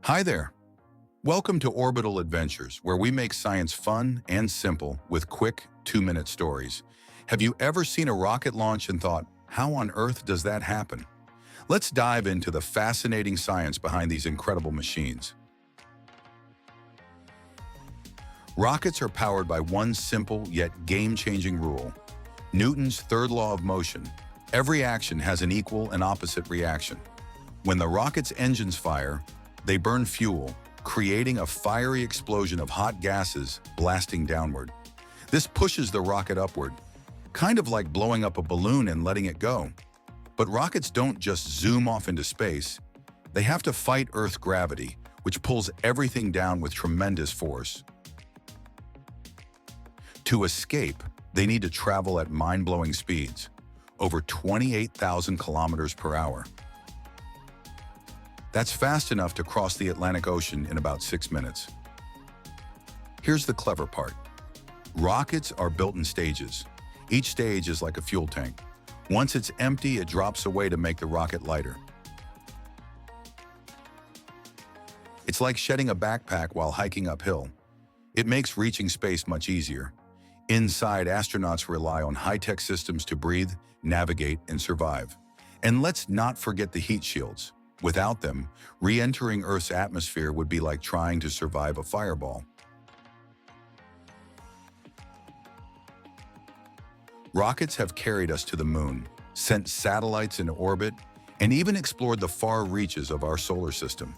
Hi there. Welcome to Orbital Adventures, where we make science fun and simple with quick 2-minute stories. Have you ever seen a rocket launch and thought, how on earth does that happen? Let's dive into the fascinating science behind these incredible machines. Rockets are powered by one simple yet game-changing rule: Newton's third law of motion. Every action has an equal and opposite reaction. When the rocket's engines fire, they burn fuel, creating a fiery explosion of hot gases blasting downward. This pushes the rocket upward, kind of like blowing up a balloon and letting it go. But rockets don't just zoom off into space. They have to fight Earth's gravity, which pulls everything down with tremendous force. To escape, they need to travel at mind-blowing speeds, over 28,000 kilometers per hour. That's fast enough to cross the Atlantic Ocean in about 6 minutes. Here's the clever part. Rockets are built in stages. Each stage is like a fuel tank. Once it's empty, it drops away to make the rocket lighter. It's like shedding a backpack while hiking uphill. It makes reaching space much easier. Inside, astronauts rely on high-tech systems to breathe, navigate, and survive. And let's not forget the heat shields. Without them, re-entering Earth's atmosphere would be like trying to survive a fireball. Rockets have carried us to the moon, sent satellites into orbit, and even explored the far reaches of our solar system.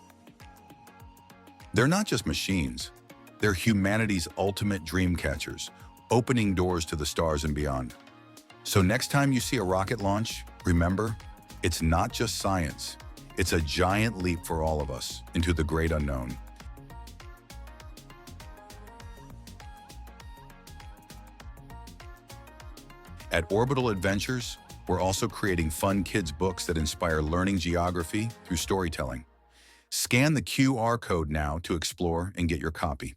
They're not just machines. They're humanity's ultimate dream catchers, opening doors to the stars and beyond. So next time you see a rocket launch, remember, it's not just science. It's a giant leap for all of us into the great unknown. At Orbital Adventures, we're also creating fun kids' books that inspire learning geography through storytelling. Scan the QR code now to explore and get your copy.